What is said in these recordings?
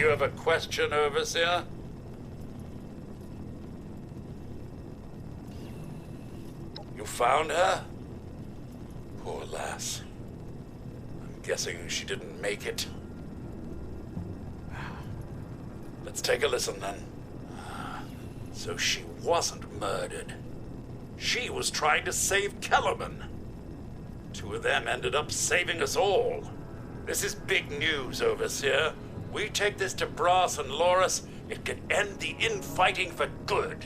you have a question, Overseer? You found her? Poor lass. I'm guessing she didn't make it. Let's take a listen then. So she wasn't murdered. She was trying to save Kellerman. Two of them ended up saving us all. This is big news, Overseer. We take this to Brass and Loris, it could end the infighting for good.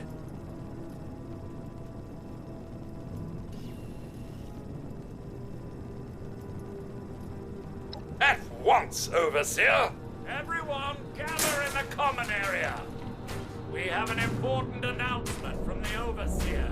At once, Overseer! Everyone, gather in the common area. We have an important announcement from the Overseer.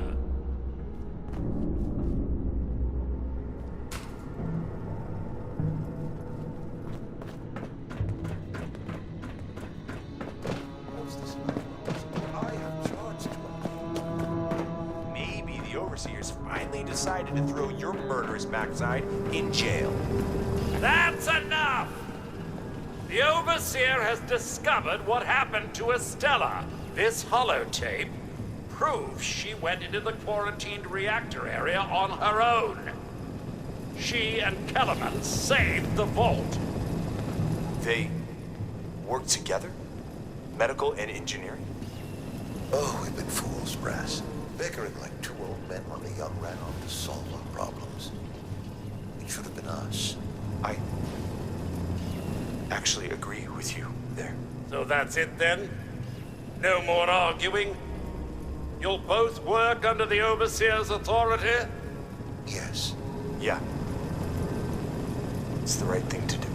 Maybe the Overseer's finally decided to throw your murderous backside in jail. That's enough! The Overseer has discovered what happened to Estella. This holotape proves she went into the quarantined reactor area on her own. She and Kellerman saved the vault. They work together? Medical and engineering? Oh, we've been fools, Brass. Bickering like two old men while the young ran off to solve our problems. It should have been us. I actually agree with you there. So that's it then? No more arguing? You'll both work under the Overseer's authority? Yes. Yeah. It's the right thing to do.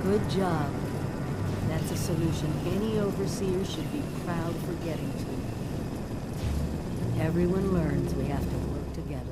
Good job. That's a solution any overseer should be proud for getting to. Everyone learns we have to work together.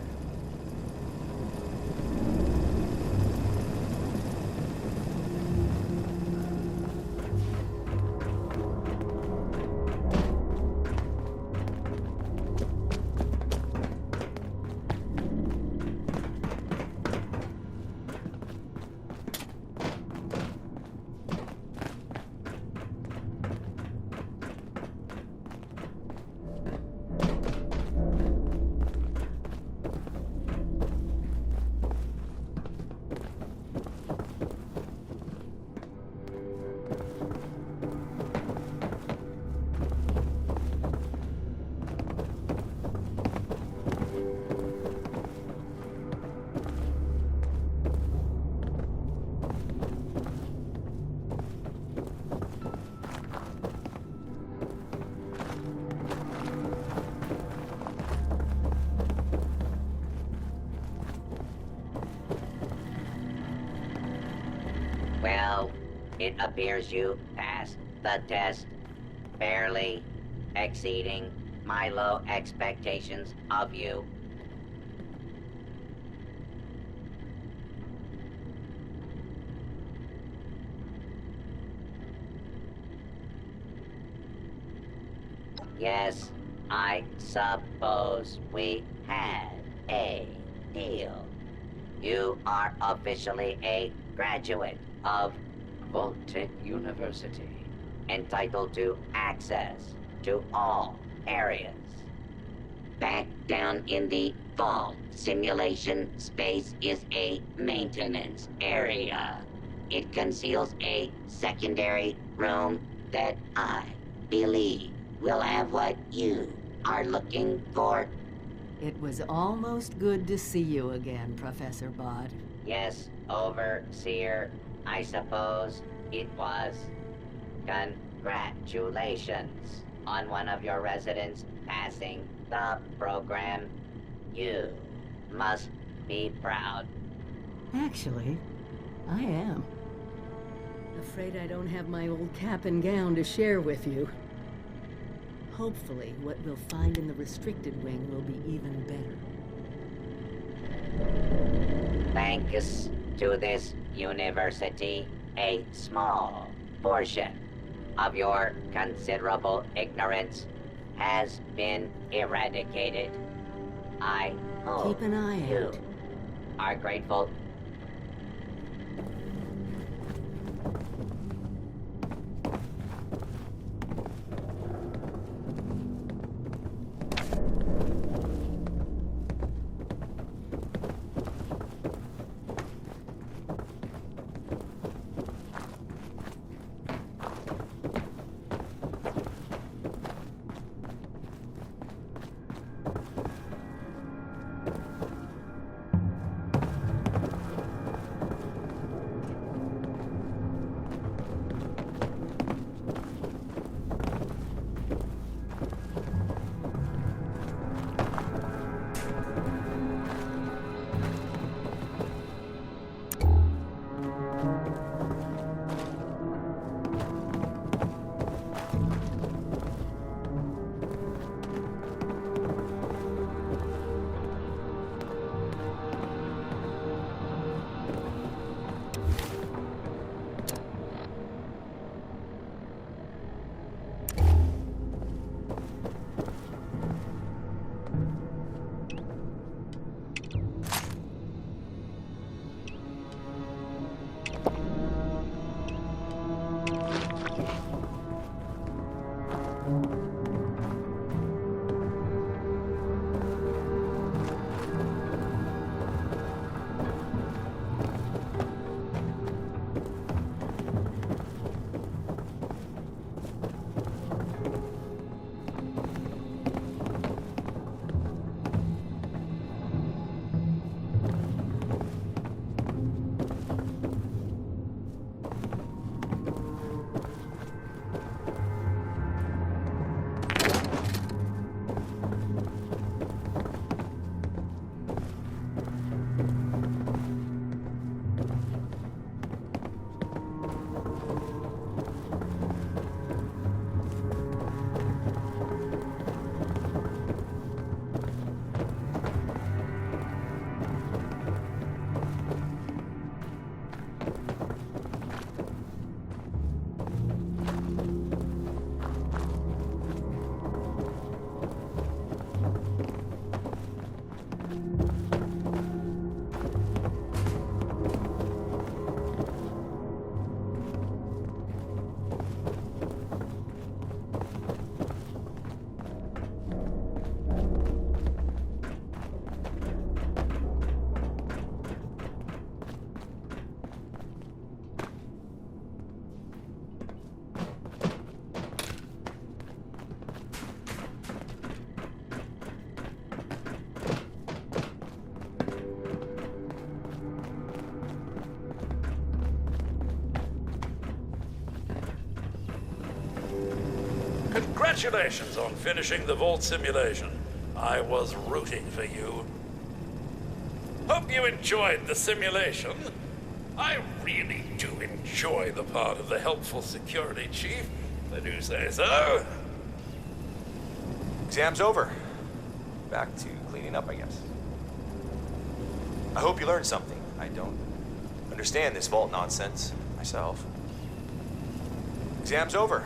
Well, it appears you passed the test, barely exceeding my low expectations of you. Yes, I suppose we had a deal. You are officially a graduate of Vault-Tec University, entitled to access to all areas. Back down in the vault, simulation space is a maintenance area. It conceals a secondary room that I believe will have what you are looking for. It was almost good to see you again, Professor Bott. Yes, Overseer, I suppose it was. Congratulations on one of your residents passing the program. You must be proud. Actually, I am. Afraid I don't have my old cap and gown to share with you. Hopefully, what we'll find in the restricted wing will be even better. Thanks to this university, a small portion of your considerable ignorance has been eradicated. I hope Keep an eye you out. are grateful. Congratulations on finishing the Vault simulation. I was rooting for you. Hope you enjoyed the simulation. I really do enjoy the part of the helpful security chief. I do say so. Exam's over. Back to cleaning up, I guess. I hope you learned something. I don't understand this Vault nonsense myself. Exam's over.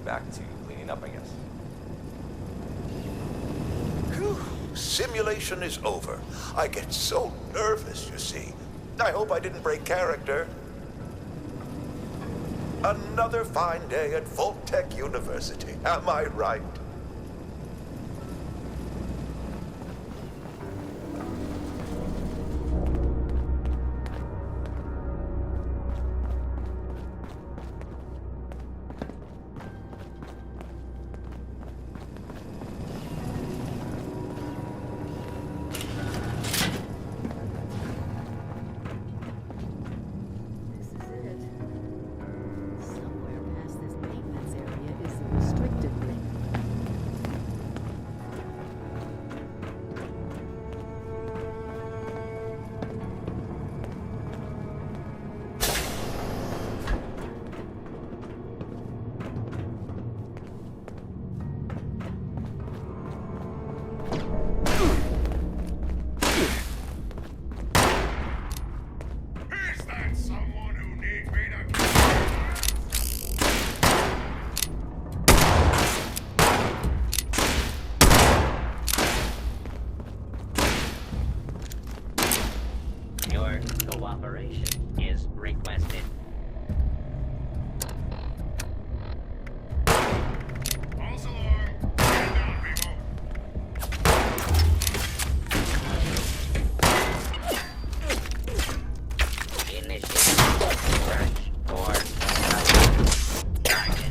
Back to cleaning up, I guess. Whew. Simulation is over. I get so nervous, you see. I hope I didn't break character. Another fine day at Vault-Tec University. Am I right? This is it. Somewhere past this maintenance area is the restricted ring. Is that someone who needs me to Your cooperation is requested. false alarm? Stand down, people. Initiate search for target.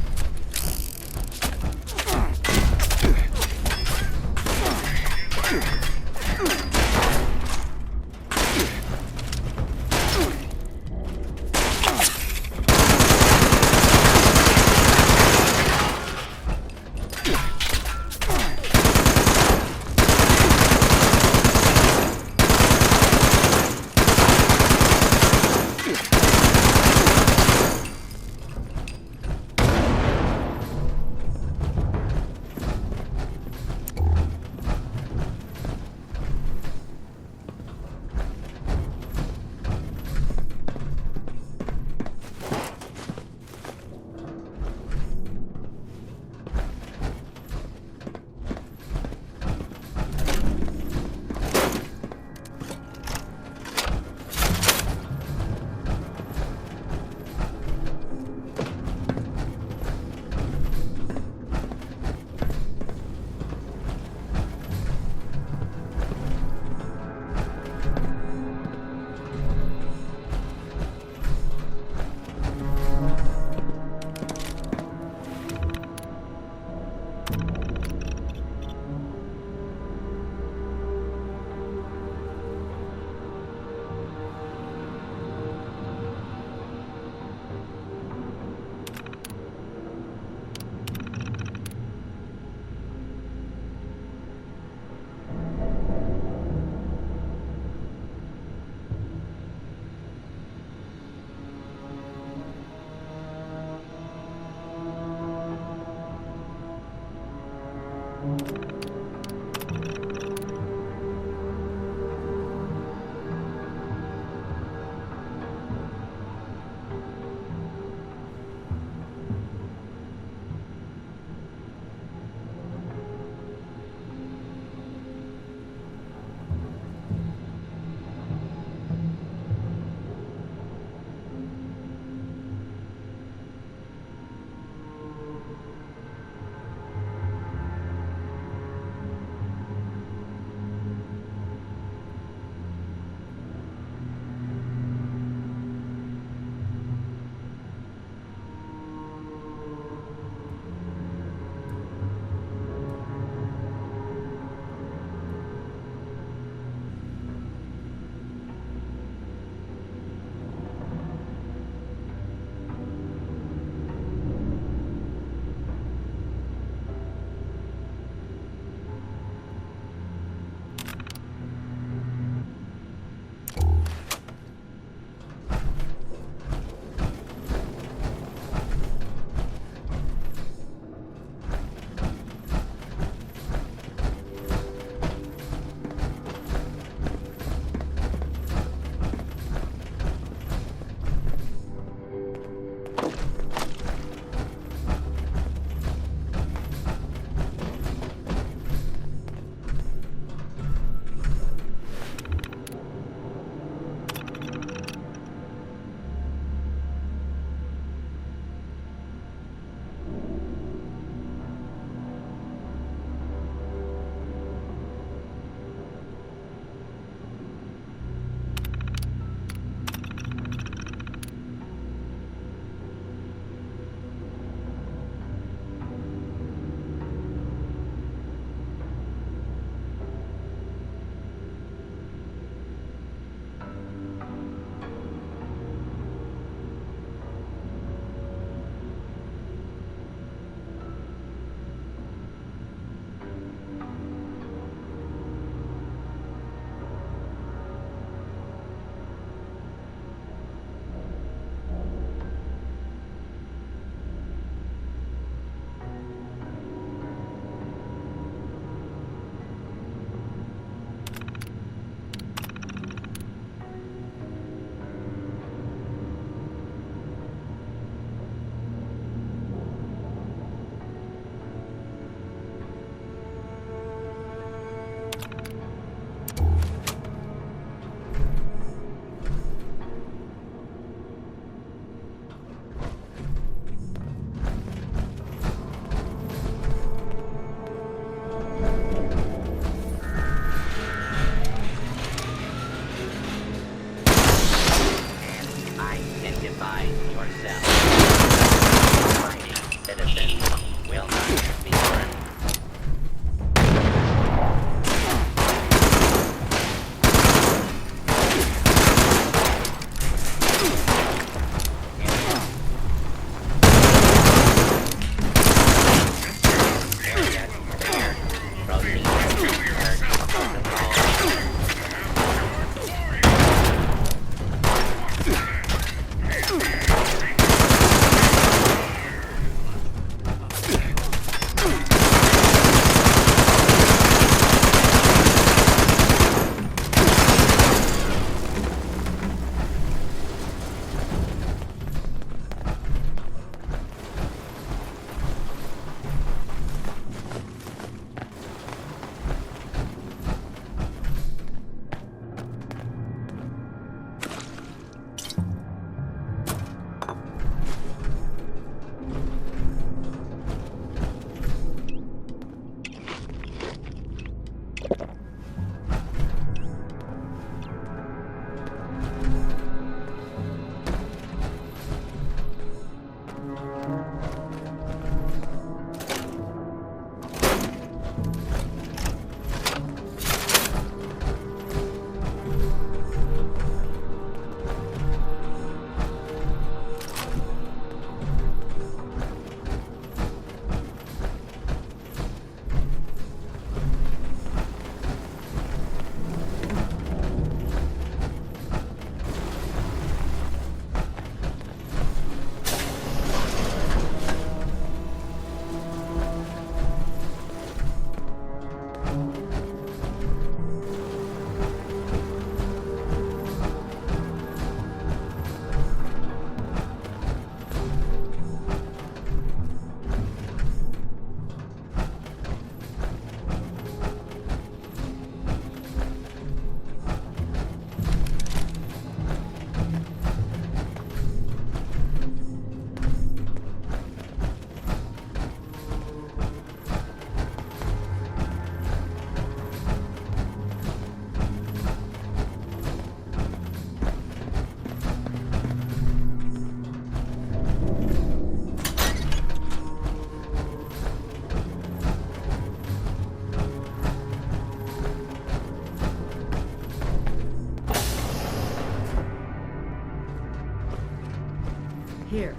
Here.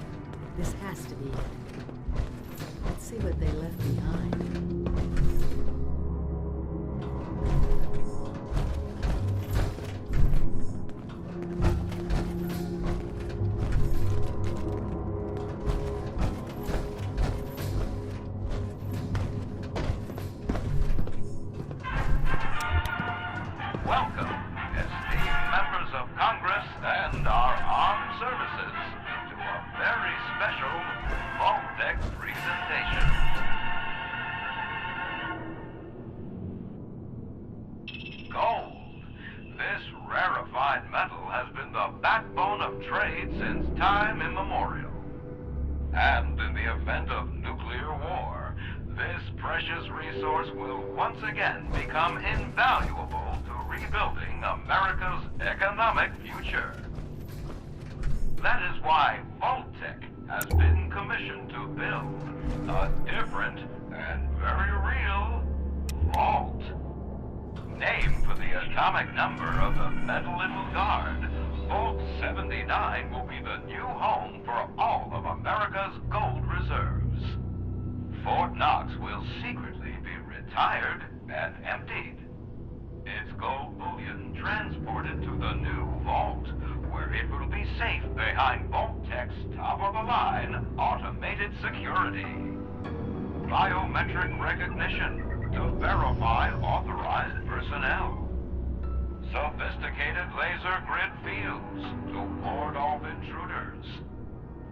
This has to be it. Let's see what they left behind. Welcome, esteemed members of Congress and our armed services, to a very special Vault-Tec presentation. Gold. This rarefied metal has been the backbone of trade since time immemorial. And in the event of nuclear war, this precious resource will once again become invaluable to rebuilding America's economic future. That is why Vault-Tec has been commissioned to build a different and very real vault. Named for the atomic number of the metal it will guard, Vault 79 will be the new home for all of America's gold reserves. Fort Knox will secretly be retired and emptied. Its gold bullion transported to the new vault, where it will be safe behind Vault-Tec's top-of-the-line automated security. Biometric recognition to verify authorized personnel. Sophisticated laser grid fields to ward off intruders.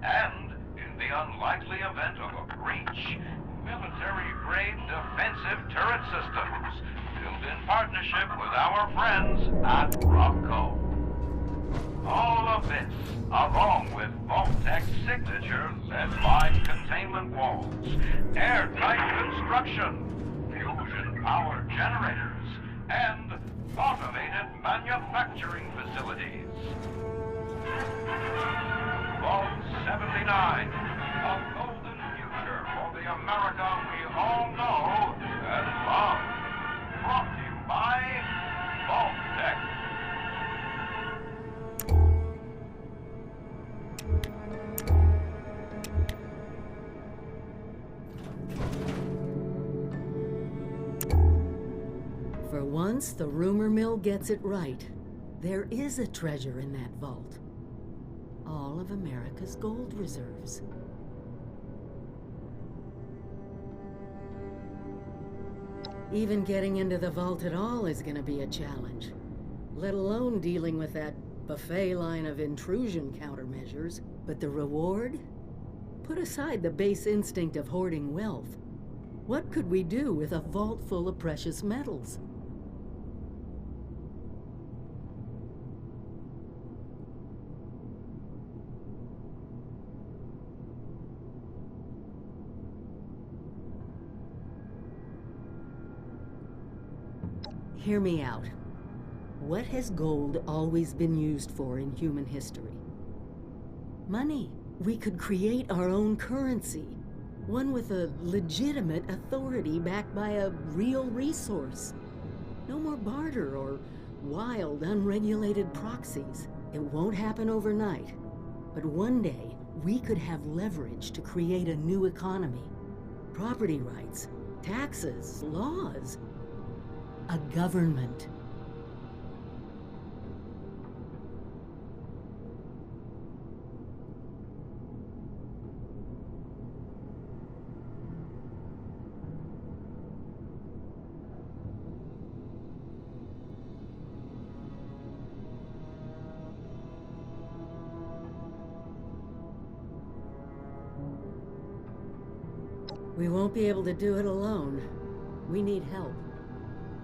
And, in the unlikely event of a breach, military-grade defensive turret systems built in partnership with our friends at Robco. All of this, along with Vault-Tec's signature lead-lined containment walls, airtight construction, fusion-powered generators, and automated manufacturing facilities. Vault 79, a golden future for the America we all know and love. Brought to you by Vault-Tec. For once, the rumor mill gets it right. There is a treasure in that vault. All of America's gold reserves. Even getting into the vault at all is gonna be a challenge, let alone dealing with that buffet line of intrusion countermeasures. But the reward? Put aside the base instinct of hoarding wealth. What could we do with a vault full of precious metals? Hear me out. What has gold always been used for in human history? Money. We could create our own currency. One with a legitimate authority backed by a real resource. No more barter or wild, unregulated proxies. It won't happen overnight. But one day, we could have leverage to create a new economy. Property rights, taxes, laws. A government. We won't be able to do it alone. We need help.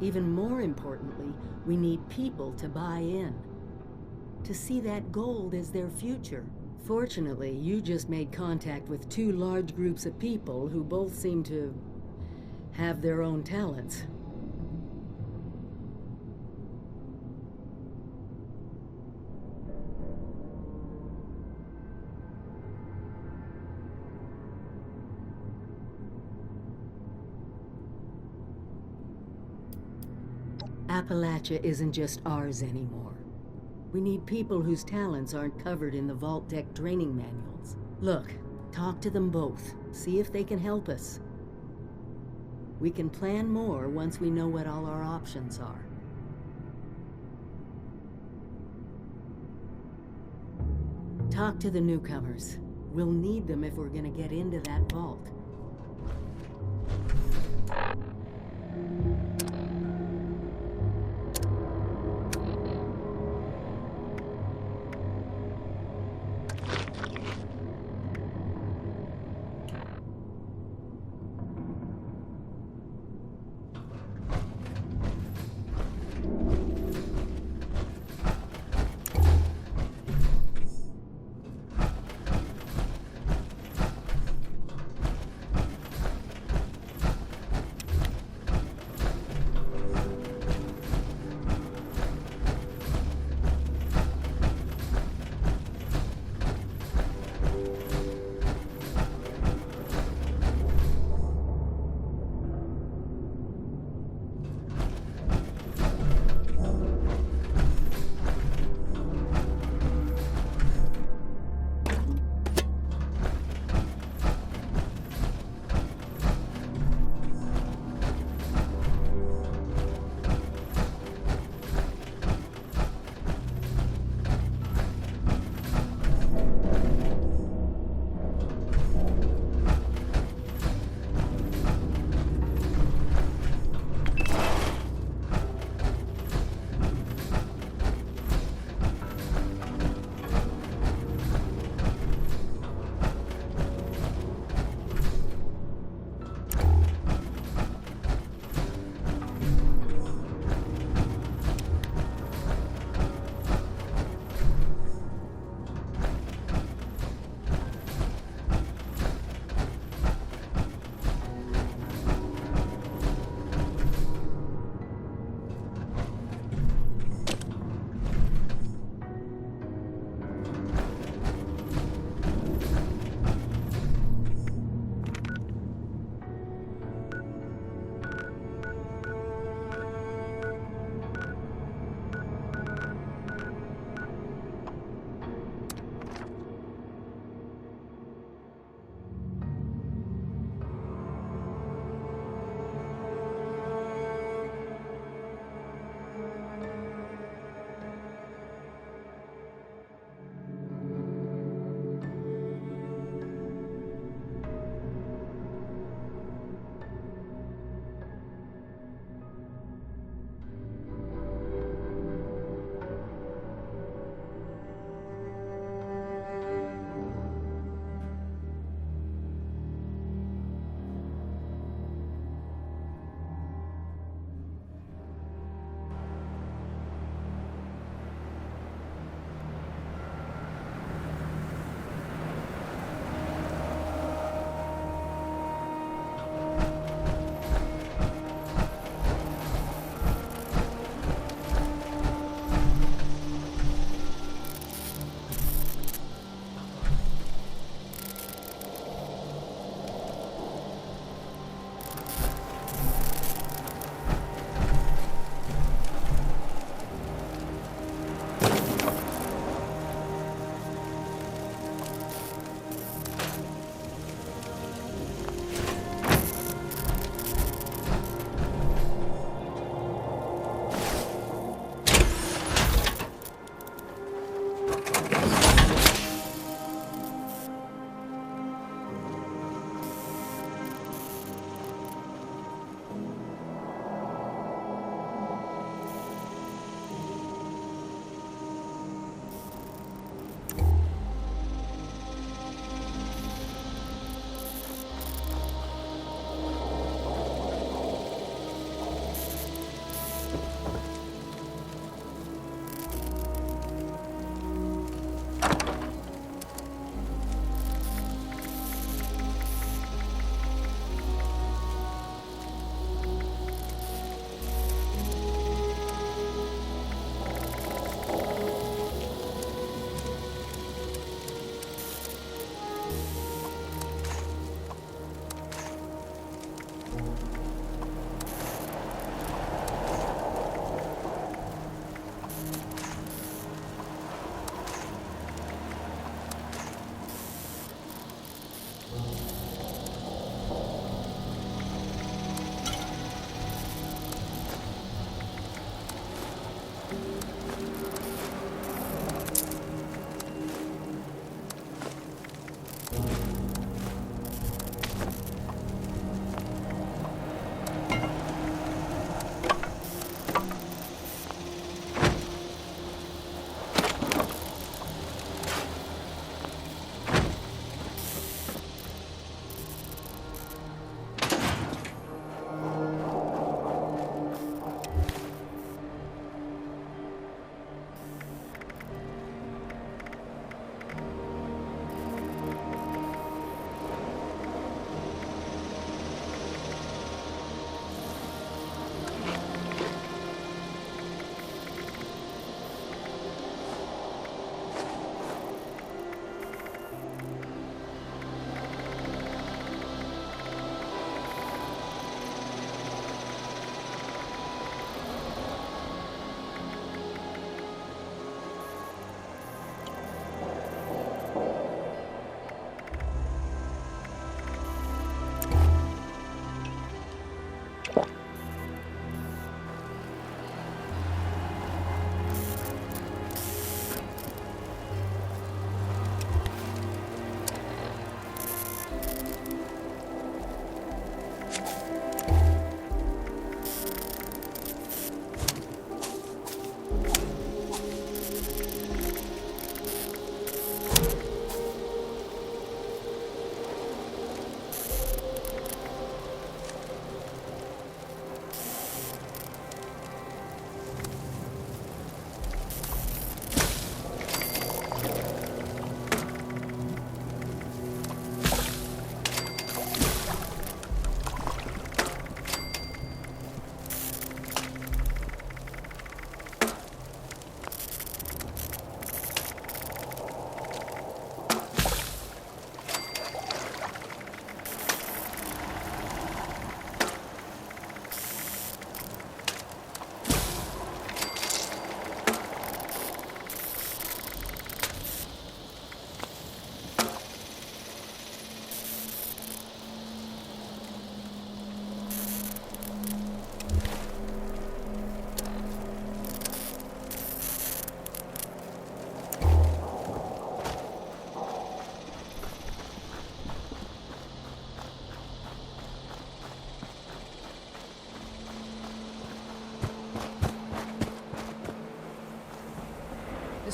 Even more importantly, we need people to buy in. To see that gold as their future. Fortunately, you just made contact with two large groups of people who both seem to have their own talents. Appalachia isn't just ours anymore. We need people whose talents aren't covered in the vault deck training manuals. Look, talk to them both. See if they can help us. We can plan more once we know what all our options are. Talk to the newcomers. We'll need them if we're gonna get into that vault.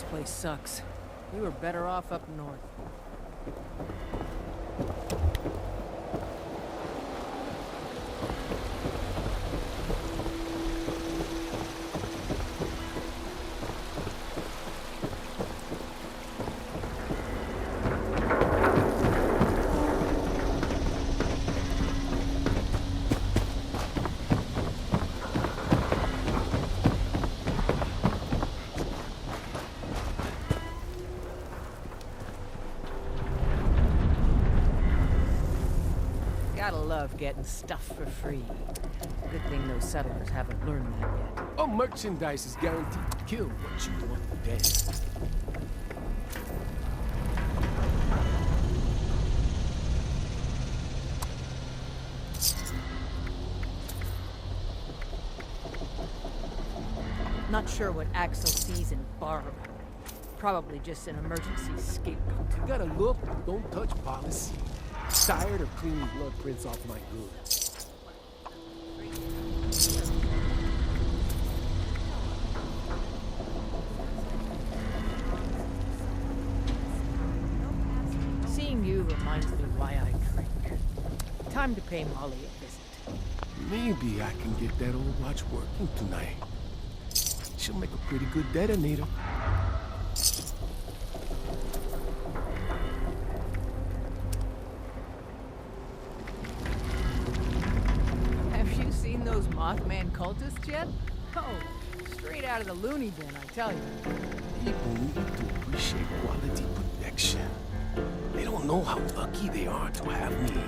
This place sucks. We were better off up north. Gotta love getting stuff for free. Good thing those settlers haven't learned that yet. All merchandise is guaranteed to kill what you want dead. Not sure what Axel sees in Barb. Probably just an emergency scapegoat. You gotta look, don't touch policy. Tired of cleaning blood prints off my goods. Seeing you reminds me why I drink. Time to pay Molly a visit. Maybe I can get that old watch working tonight. She'll make a pretty good detonator. Have you seen those Mothman cultists yet? Oh, straight out of the loony bin, I tell you. People need to appreciate quality protection. They don't know how lucky they are to have me.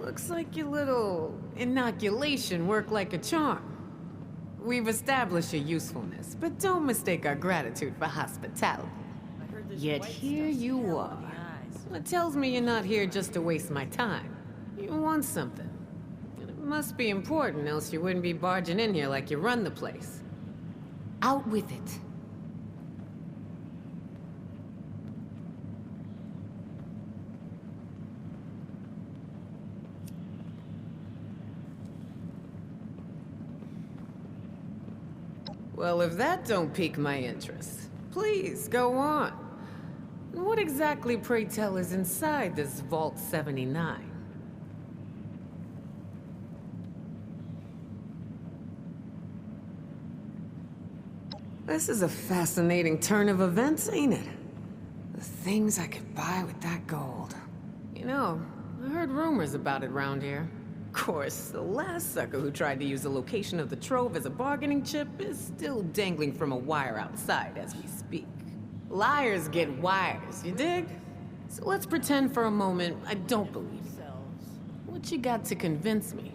Looks like your little inoculation worked like a charm. We've established your usefulness, but don't mistake our gratitude for hospitality. Yet here you are. It tells me you're not here just to waste my time. You want something. And it must be important, else you wouldn't be barging in here like you run the place. Out with it. Well, if that don't pique my interest, please go on. What exactly, pray tell, is inside this Vault 79? This is a fascinating turn of events, ain't it? The things I could buy with that gold. You know, I heard rumors about it round here. Of course, the last sucker who tried to use the location of the trove as a bargaining chip is still dangling from a wire outside as we speak. Liars get wires, you dig? So let's pretend for a moment I don't believe you. What you got to convince me?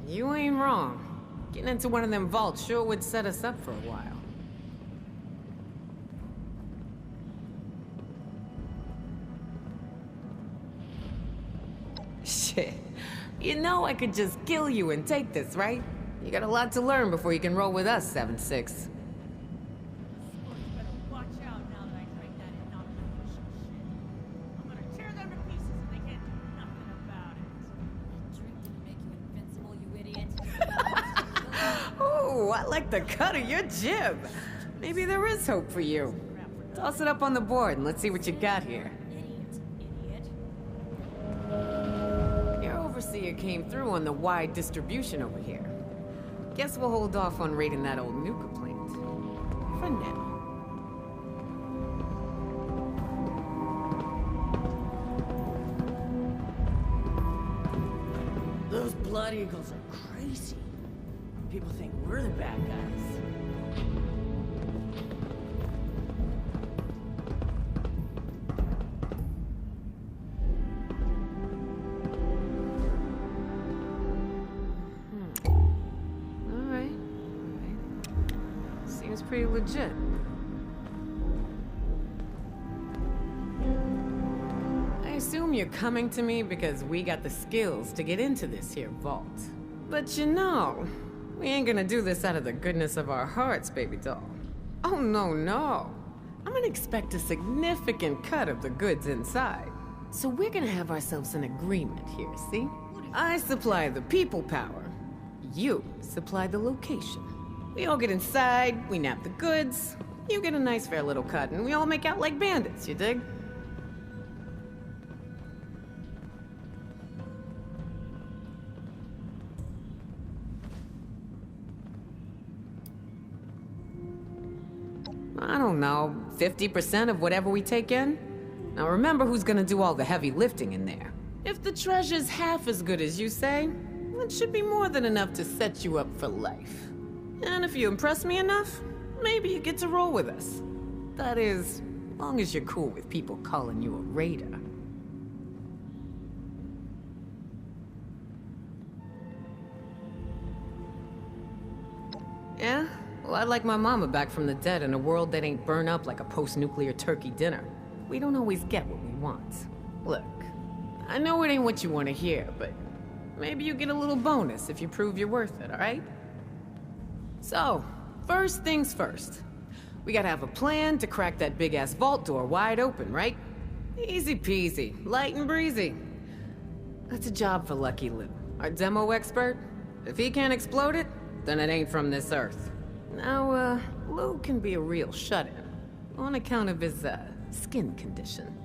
You ain't wrong. Getting into one of them vaults sure would set us up for a while. Shit. You know I could just kill you and take this, right? You got a lot to learn before you can roll with us, 7-6. I like the cut of your jib. Maybe there is hope for you. Toss it up on the board and let's see what you got here. Your overseer came through on the wide distribution over here. Guess we'll hold off on raiding that old nuka plant. For now. Those Blood Eagles are crazy. People think we're the bad guys. All right. Seems pretty legit. I assume you're coming to me because we got the skills to get into this here vault. But you know, we ain't gonna do this out of the goodness of our hearts, baby doll. Oh, no, no. I'm gonna expect a significant cut of the goods inside. So we're gonna have ourselves an agreement here, see? I supply the people power. You supply the location. We all get inside, we nab the goods, you get a nice fair little cut, and we all make out like bandits, you dig? I don't know, 50% of whatever we take in? Now remember who's gonna do all the heavy lifting in there. If the treasure's half as good as you say, it should be more than enough to set you up for life. And if you impress me enough, maybe you get to roll with us. That is, as long as you're cool with people calling you a raider. Yeah? Well, I'd like my mama back from the dead in a world that ain't burned up like a post-nuclear turkey dinner. We don't always get what we want. Look, I know it ain't what you want to hear, but maybe you get a little bonus if you prove you're worth it, alright? So, first things first. We gotta have a plan to crack that big-ass vault door wide open, right? Easy peasy, light and breezy. That's a job for Lucky Lou, our demo expert. If he can't explode it, then it ain't from this earth. Now, Lou can be a real shut-in, on account of his, skin condition.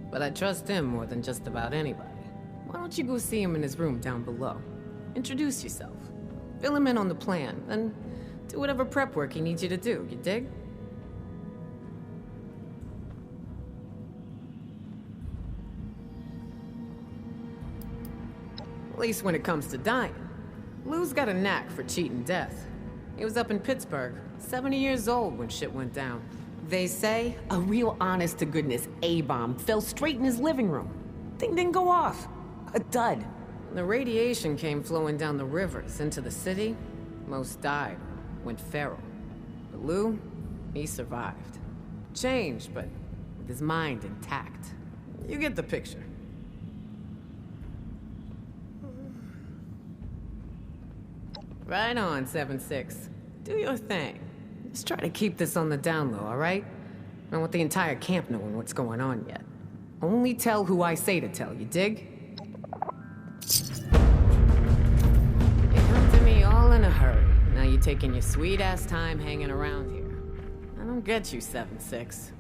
But I trust him more than just about anybody. Why don't you go see him in his room down below? Introduce yourself. Fill him in on the plan, and do whatever prep work he needs you to do, you dig? At least when it comes to dying. Lou's got a knack for cheating death. He was up in Pittsburgh, 70 years old when shit went down. They say a real honest-to-goodness A-bomb fell straight in his living room. Thing didn't go off. A dud. The radiation came flowing down the rivers into the city. Most died, went feral. But Lou, he survived. Changed, but with his mind intact. You get the picture. Right on, 7-6. Do your thing. Just try to keep this on the down low, alright? I don't want the entire camp knowing what's going on yet. Only tell who I say to tell, you dig? You come to me all in a hurry. Now you're taking your sweet-ass time hanging around here. I don't get you, 7-6.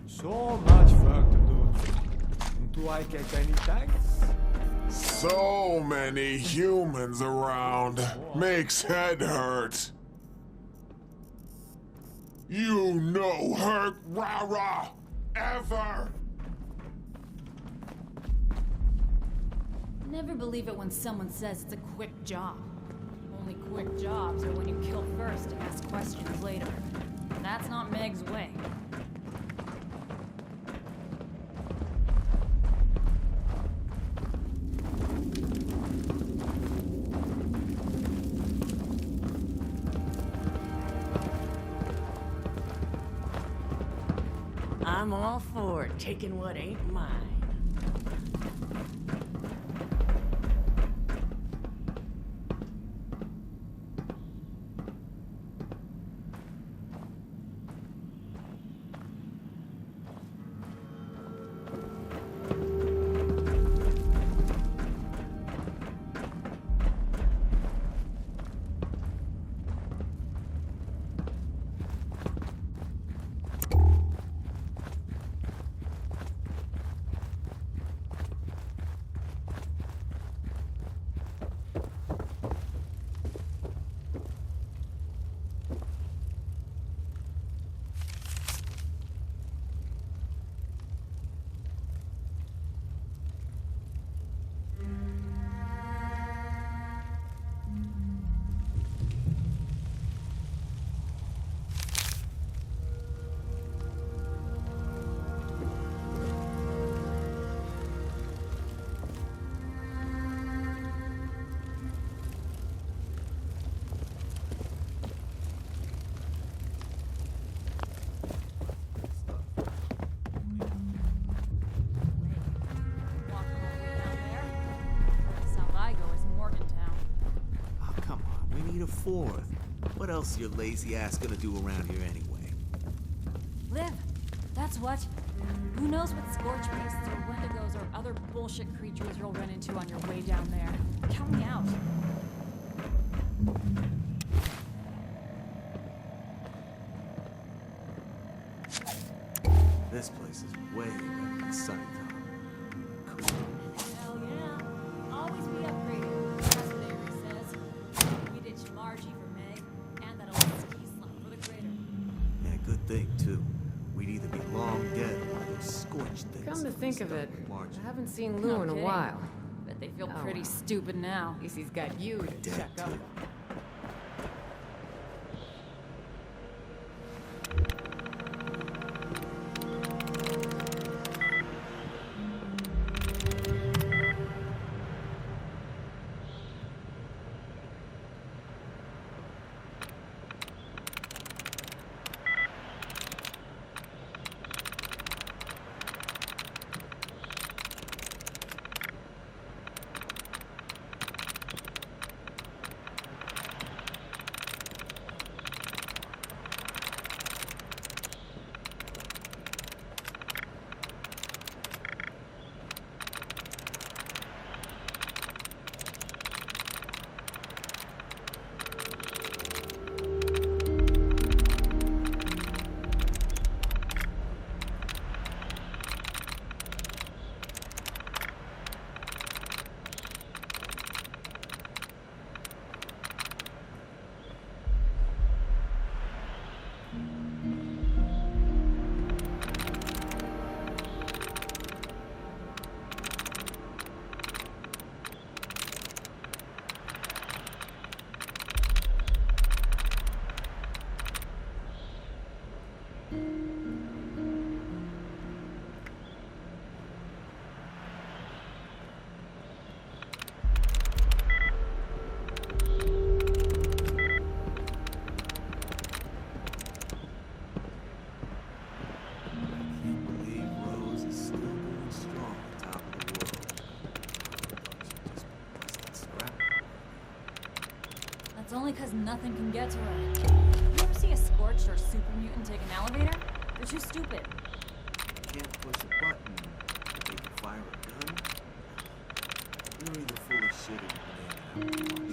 So much work to do. Do I get any thanks? So many humans around. Makes head hurt. You no hurt rara ever. Never believe it when someone says it's a quick job. Only quick jobs are when you kill first and ask questions later. That's not Meg's way. I'm all for taking what ain't mine. Fourth. What else is your lazy ass gonna do around here anyway? Liv, that's what. Who knows what scorch beasts or wendigos or other bullshit creatures you'll run into on your way down there. Count me out. This place is way better than Sunnytown. Cool. Hell yeah. Always be upgraded. That's what Avery says. We ditched Margie for Meg, and that old ski slump for the crater. Yeah, good thing, too. We'd either be long dead or one of those scorched things. Come to think of it, Margie. I haven't seen Lou in a while. Bet they feel pretty stupid now. At least he's got you to Dead, check up. too. It's only because nothing can get to her. You ever see a scorched or super mutant take an elevator? They're too stupid. Can't push a button, but they can fire a gun. You're either full of shit or you're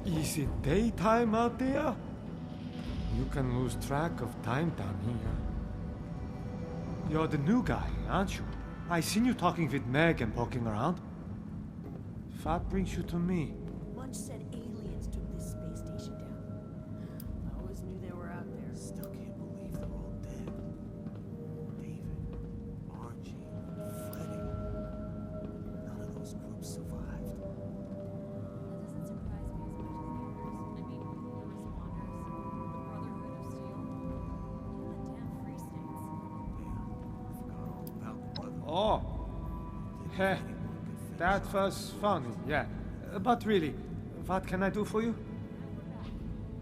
Is it daytime out there? You can lose track of time down here. You're the new guy, aren't you? I seen you talking with Meg and poking around. What brings you to me? Munch said aliens took this space station down. I always knew they were out there. Still can't believe they're all dead. David, Archie, Freddy. None of those groups survived. That doesn't surprise me as much as the others. I mean, the Responders, the Brotherhood of Steel, even the damn Free States. Yeah, I forgot all about the brother. Oh, heh, that was funny, yeah. But really, what can I do for you?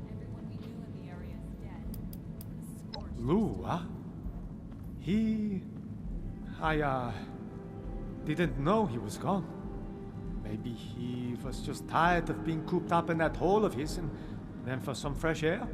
Everyone we knew in the area is dead. Scorched. Lou, huh? I didn't know he was gone. Maybe he was just tired of being cooped up in that hole of his and went for some fresh air?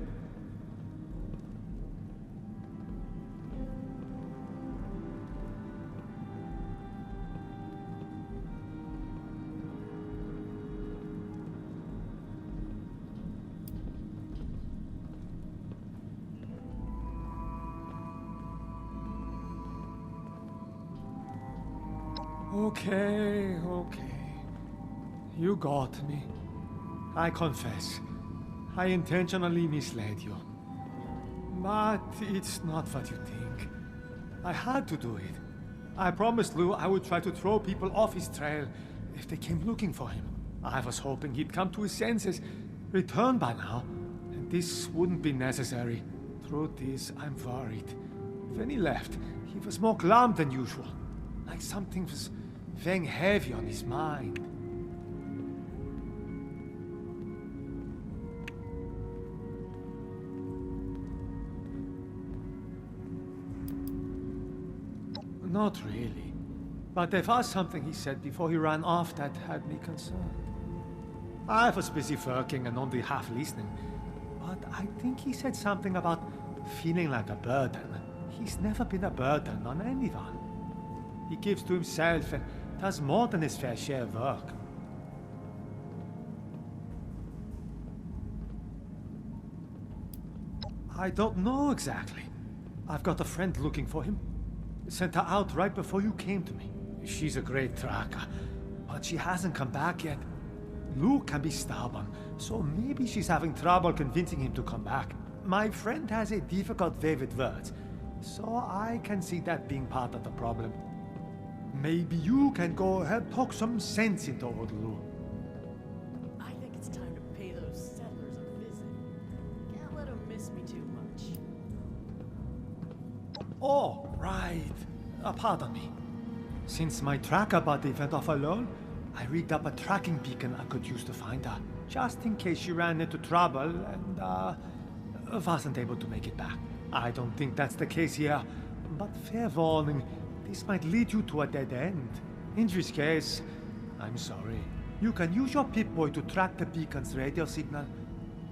Okay. You got me. I confess. I intentionally misled you. But it's not what you think. I had to do it. I promised Lou I would try to throw people off his trail if they came looking for him. I was hoping he'd come to his senses, return by now, and this wouldn't be necessary. Truth is, I'm worried. When he left, he was more glum than usual. Like something was weighing heavy on his mind. Not really. But there was something he said before he ran off that had me concerned. I was busy working and only half listening. But I think he said something about feeling like a burden. He's never been a burden on anyone. He gives to himself and does more than his fair share of work. I don't know exactly. I've got a friend looking for him. Sent her out right before you came to me. She's a great tracker, but she hasn't come back yet. Luke can be stubborn, so maybe she's having trouble convincing him to come back. My friend has a difficult way with words, so I can see that being part of the problem. Maybe you can go help talk some sense into old Luke. I think it's time to pay those settlers a visit. Can't let them miss me too much. Oh, right. Pardon me. Since my tracker buddy went off alone, I rigged up a tracking beacon I could use to find her, just in case she ran into trouble and, wasn't able to make it back. I don't think that's the case here, but fair warning, this might lead you to a dead end. In which case, I'm sorry. You can use your Pip-Boy to track the beacon's radio signal.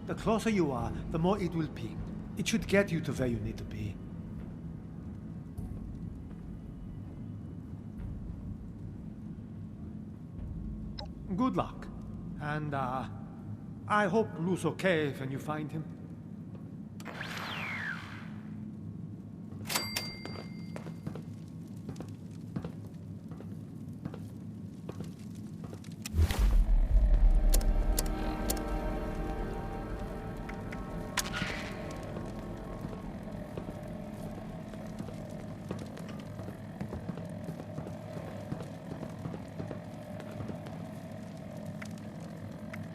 The closer you are, the more it will ping. It should get you to where you need to be. Good luck. And, I hope Lou's okay when you find him.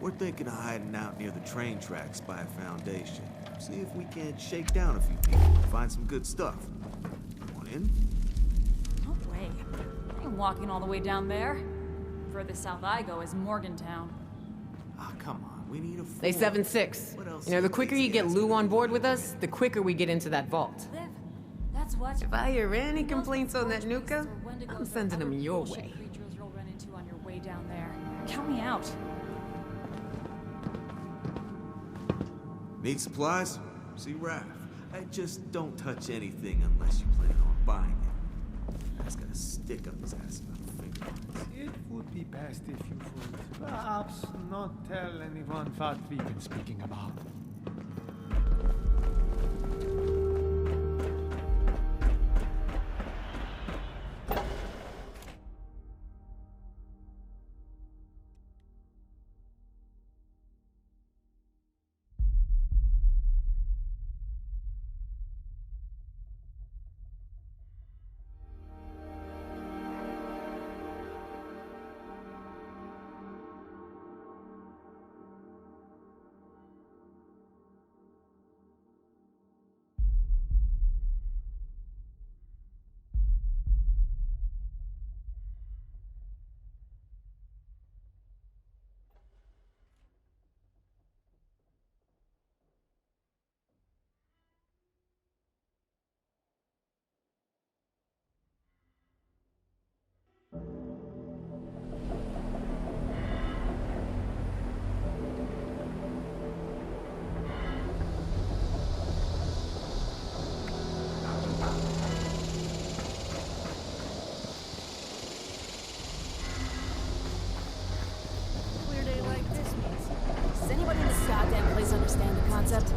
We're thinking of hiding out near the train tracks by a foundation. See if we can't shake down a few people and find some good stuff. Want in? No way. I ain't walking all the way down there. Furthest south I go is Morgantown. Ah, come on. We need a They fool. 7-6. What else You know, the is quicker these you get guys Lou on gonna board do? with us, the quicker we get into that vault. Liv, that's what. If I hear any Who knows complaints what on that Scorch Nuka, Beasts or Wendigos I'm or sending them other your bullshit way. creatures you'll run into on your way down there. Count me out. Need supplies? See Raph. I just don't touch anything unless you plan on buying it. That's got a stick up his ass about a finger. It would be best if you would perhaps not tell anyone what we've been speaking about. Does anybody in this goddamn place understand the concept?